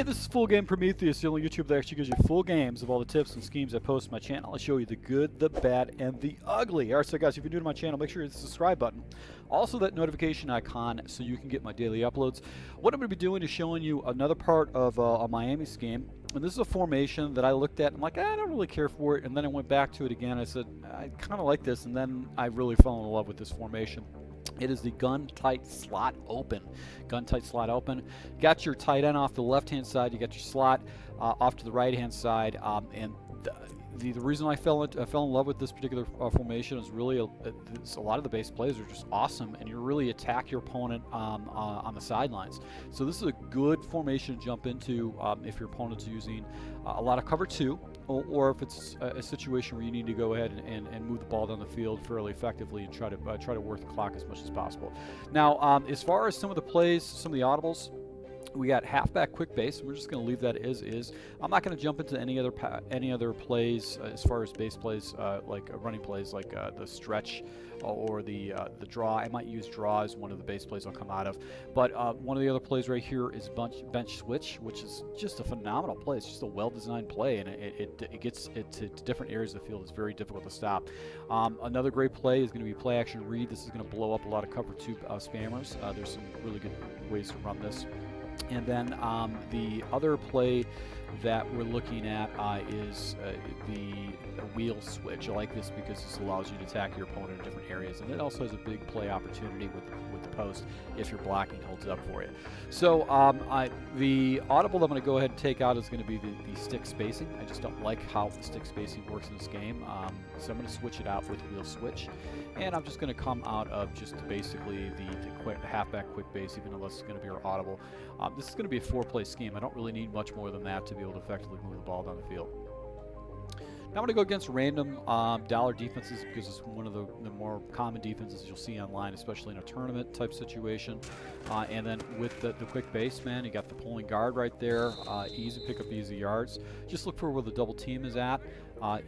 Hey, this is Full Game Prometheus, the only YouTube that actually gives you full games of all the tips and schemes I post on my channel. I show you the good, the bad, and the ugly. Alright, so guys, if you're new to my channel, make sure you hit the subscribe button. Also that notification icon so you can get my daily uploads. What I'm going to be doing is showing you another part of a Miami scheme. And this is a formation that I looked at and I'm like, I don't really care for it. And then I went back to it again. I said, I kind of like this. And then I really fell in love with this formation. It is the gun tight slot open. Gun tight slot open. Got your tight end off the left hand side. You got your slot off to the right hand side. And the reason I fell in love with this particular formation is really a lot of the base plays are just awesome, and you really attack your opponent on the sidelines. So this is a good formation to jump into if your opponent's using a lot of cover two, or if it's a situation where you need to go ahead and move the ball down the field fairly effectively and try to work the clock as much as possible. Now, as far as some of the plays, some of the audibles, we got halfback quick base. We're just going to leave that as is. I'm not going to jump into any other plays as far as base plays, like running plays, like the stretch or the draw. I might use draw as one of the base plays I'll come out of. But one of the other plays right here is bench switch, which is just a phenomenal play. It's just a well-designed play, and it gets it to different areas of the field. It's very difficult to stop. Another great play is going to be play action read. This is going to blow up a lot of cover two spammers. There's some really good ways to run this. And then the other play that we're looking at is the wheel switch. I like this because this allows you to attack your opponent in different areas, and it also has a big play opportunity with the post if your blocking holds up for you. So the audible I'm going to go ahead and take out is going to be the stick spacing. I just don't like how the stick spacing works in this game, so I'm going to switch it out with wheel switch, and I'm just going to come out of just basically the halfback quick base, even though this is going to be our audible. This is going to be a 4-play scheme. I don't really need much more than that to be able to effectively move the ball down the field. Now I'm going to go against random dollar defenses because it's one of the more common defenses you'll see online, especially in a tournament type situation. And then with the quick base, man, you got the pulling guard right there. Easy pick up, easy yards. Just look for where the double team is at.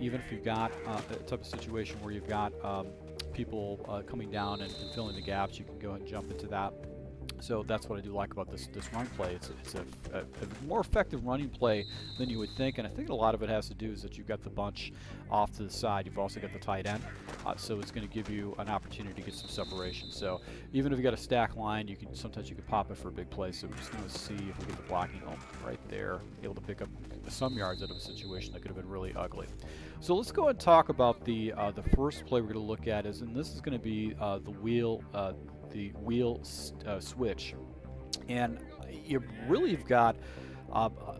Even if you've got a type of situation where you've got people coming down and filling the gaps, you can go ahead and jump into that. So that's what I do like about this run play. It's a more effective running play than you would think, and I think a lot of it has to do is that you've got the bunch off to the side. You've also got the tight end, so it's going to give you an opportunity to get some separation. So even if you got a stack line, sometimes you can pop it for a big play. So we're just going to see if we get the blocking home right there, able to pick up some yards out of a situation that could have been really ugly. So let's go ahead and talk about the first play we're going to look at and this is going to be the wheel switch, and you've got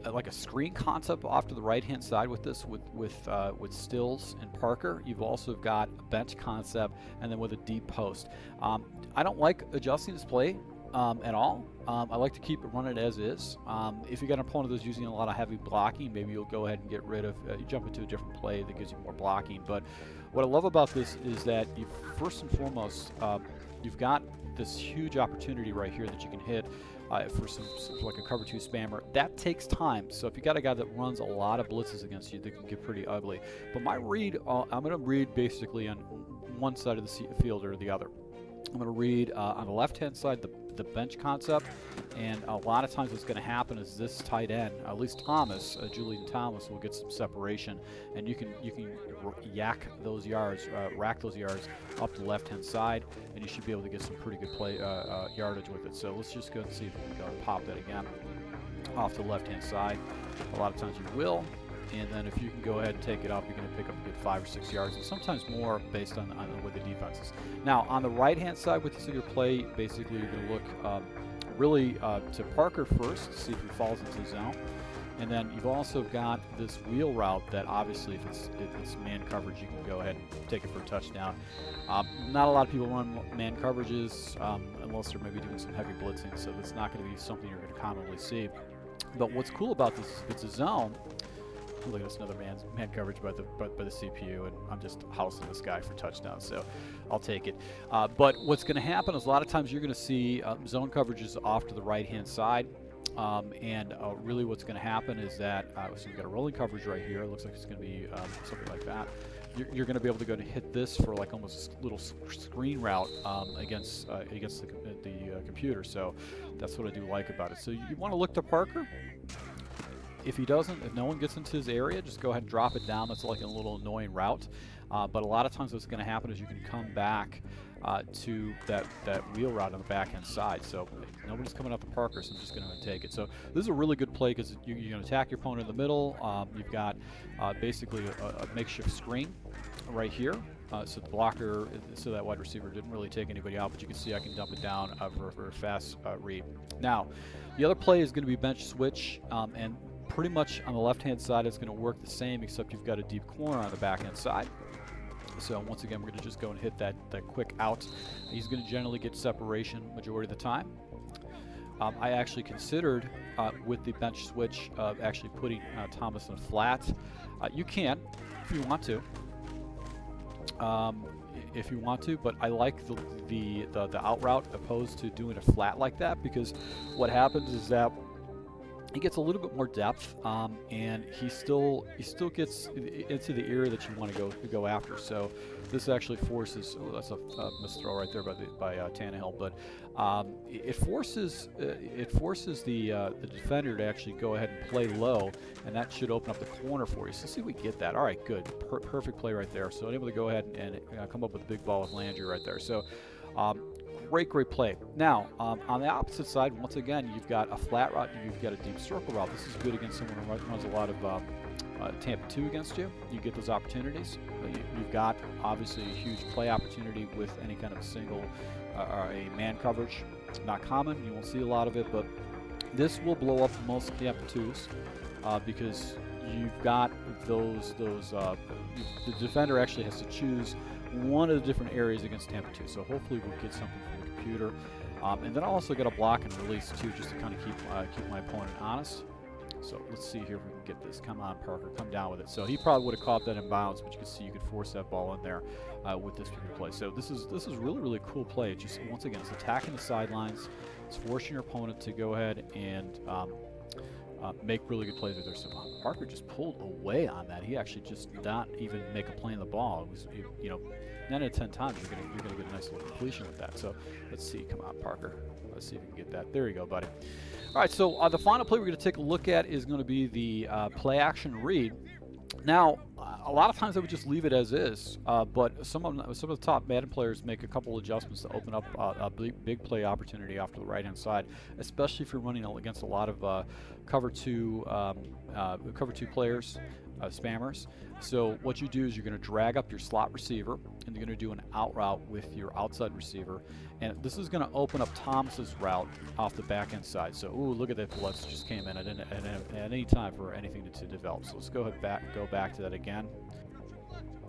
like a screen concept off to the right hand side with this with Stills and Parker. You've also got a bench concept, and then with a deep post. I don't like adjusting this play at all. I like to keep it running as is. If you got an opponent that's using a lot of heavy blocking, maybe you'll go ahead and get rid of, you jump into a different play that gives you more blocking. But what I love about this is that you first and foremost, you've got this huge opportunity right here that you can hit for some like a cover two spammer. That takes time. So if you got a guy that runs a lot of blitzes against you, they can get pretty ugly. But my read, I'm going to read basically on one side of the field or the other. I'm going to read on the left-hand side the bench concept, and a lot of times what's going to happen is this tight end, at least Thomas, Julian Thomas, will get some separation, and you can yak those yards, rack those yards up the left-hand side, and you should be able to get some pretty good play yardage with it. So let's just go and see if we can go and pop that again off the left-hand side. A lot of times you will. And then if you can go ahead and take it up, you're going to pick up a good 5 or 6 yards, and sometimes more based on the way the defense is. Now, on the right-hand side with this your play, basically you're going to look really to Parker first, to see if he falls into the zone. And then you've also got this wheel route that obviously if it's man coverage, you can go ahead and take it for a touchdown. Not a lot of people run man coverages unless they're maybe doing some heavy blitzing, so that's not going to be something you're going to commonly see. But what's cool about this is if it's a zone, look at this, another man coverage by the CPU, and I'm just housing this guy for touchdowns, so I'll take it. But what's going to happen is a lot of times you're going to see zone coverages off to the right-hand side, and really what's going to happen is that so we've got a rolling coverage right here. It looks like it's going to be something like that. You're going to be able to go to hit this for like almost a little screen route against the computer. So that's what I do like about it. So you want to look to Parker. If he doesn't, if no one gets into his area, just go ahead and drop it down. That's like a little annoying route. But a lot of times what's going to happen is you can come back to that wheel route on the back end side. So nobody's coming up to Parker, so I'm just going to take it. So this is a really good play because you're going to attack your opponent in the middle. You've got basically a makeshift screen right here. So the blocker, so that wide receiver didn't really take anybody out, but you can see I can dump it down for a fast read. Now, the other play is going to be bench switch, and pretty much on the left-hand side it's going to work the same, except you've got a deep corner on the back-end side. So once again, we're going to just go and hit that quick out. He's going to generally get separation majority of the time. I actually considered, with the bench switch, actually putting Thomas in flat. You can, if you want to. But I like the out route opposed to doing a flat like that, because what happens is that he gets a little bit more depth, and he still gets into the area that you want to go after. So this actually forces, oh, that's a missed throw right there by Tannehill, but it forces the defender to actually go ahead and play low, and that should open up the corner for you. So see if we get that. All right, good, perfect play right there. So able to go ahead and come up with a big ball with Landry right there. So great play. Now, on the opposite side, once again, you've got a flat route, and you've got a deep circle route. This is good against someone who runs a lot of Tampa 2 against you. You get those opportunities. You've got, obviously, a huge play opportunity with any kind of a single or a man coverage. Not common. You won't see a lot of it, but this will blow up most Tampa 2s because you've got those the defender actually has to choose one of the different areas against Tampa 2. So hopefully we'll get something from the computer. And then I also got a block and release too, just to kind of keep my opponent honest. So let's see here if we can get this. Come on, Parker, come down with it. So he probably would have caught that in bounds, but you can see you could force that ball in there with this particular play. So this is really cool play. It's just, once again, it's attacking the sidelines. It's forcing your opponent to go ahead and make really good plays with their. So Parker just pulled away on that. He actually just not even make a play on the ball. It was, 9 out of 10 times you're gonna get a nice little completion with that. So let's see. Come on, Parker. Let's see if we can get that. There you go, buddy. All right. So the final play we're going to take a look at is going to be the play action read. Now, a lot of times I would just leave it as is, but some of the top Madden players make a couple adjustments to open up a big play opportunity off to the right-hand side, especially if you're running against a lot of cover two players, spammers. So what you do is you're going to drag up your slot receiver, and you're going to do an out route with your outside receiver, and this is going to open up Thomas's route off the back end side. So, ooh, look at that blitz just came in. I didn't have any time for anything to develop. So let's go back to that again.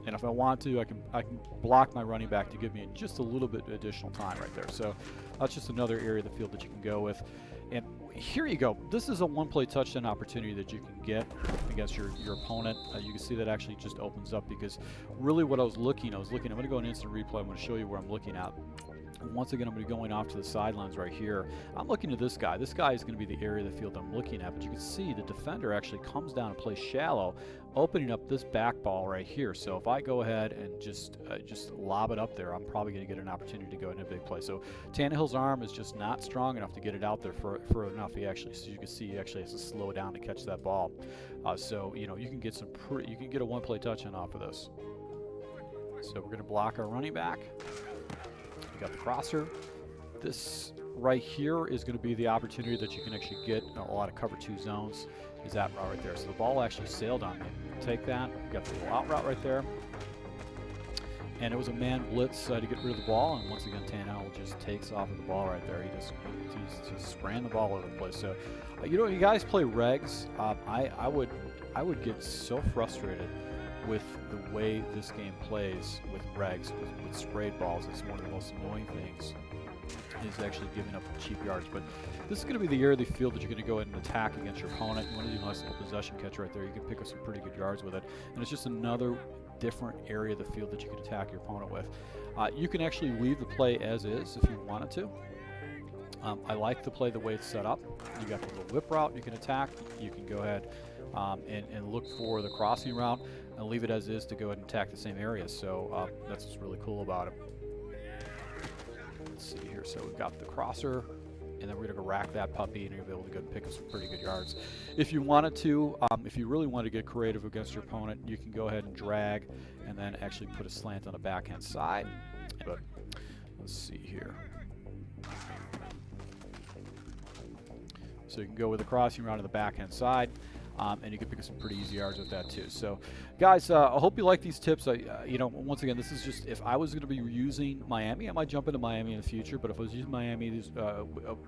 And if I want to, I can block my running back to give me just a little bit additional time right there. So that's just another area of the field that you can go with. And here you go. This is a one-play touchdown opportunity that you can get against your opponent. You can see that actually just opens up, because really what I was looking, I'm going to go in instant replay. I'm going to show you where I'm looking at. Once again, I'm going to be going off to the sidelines right here. I'm looking at this guy. This guy is going to be the area of the field I'm looking at, but you can see the defender actually comes down and plays shallow, opening up this back ball right here. So if I go ahead and just lob it up there, I'm probably going to get an opportunity to go in a big play. So Tannehill's arm is just not strong enough to get it out there for enough. So you can see he actually has to slow down to catch that ball. So you can get you can get a one-play touchdown off of this. So we're going to block our running back. We got the crosser. This right here is going to be the opportunity that you can actually get a lot of cover 2 zones. Is that route right there? So the ball actually sailed on me. Take that. We got the little out route right there. And it was a man blitz to get rid of the ball. And once again, Tannehill just takes off of the ball right there. He's just spraying the ball all over the place. So, you guys play regs. I would get so frustrated with the way this game plays with regs, with sprayed balls. It's one of the most annoying things, is actually giving up cheap yards. But this is going to be the area of the field that you're going to go ahead and attack against your opponent. You want to do a nice little possession catch right there. You can pick up some pretty good yards with it. And it's just another different area of the field that you can attack your opponent with. You can actually leave the play as is if you wanted to. I like the play the way it's set up. You got the little whip route you can attack. You can go ahead and look for the crossing route and leave it as is to go ahead and attack the same area. So that's what's really cool about it. Let's see here. So we've got the crosser and then we're going to go rack that puppy, and you'll be able to go and pick up some pretty good yards. If you wanted to, if you really want to get creative against your opponent, you can go ahead and drag and then actually put a slant on the backhand side. But let's see here. So you can go with a crossing route on the backhand side, and you can pick up some pretty easy yards with that too. So, guys, I hope you like these tips. You know, once again, this is just if I was going to be using Miami, I might jump into Miami in the future. But if I was using Miami, these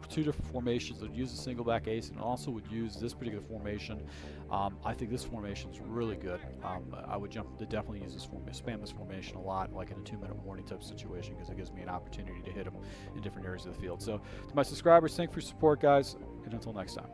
two different formations, I'd use a single back ace, and also would use this particular formation. I think this formation is really good. I would definitely use this spam this formation a lot, like in a 2-minute warning type situation, because it gives me an opportunity to hit them in different areas of the field. So, to my subscribers, thanks for your support, guys, and until next time.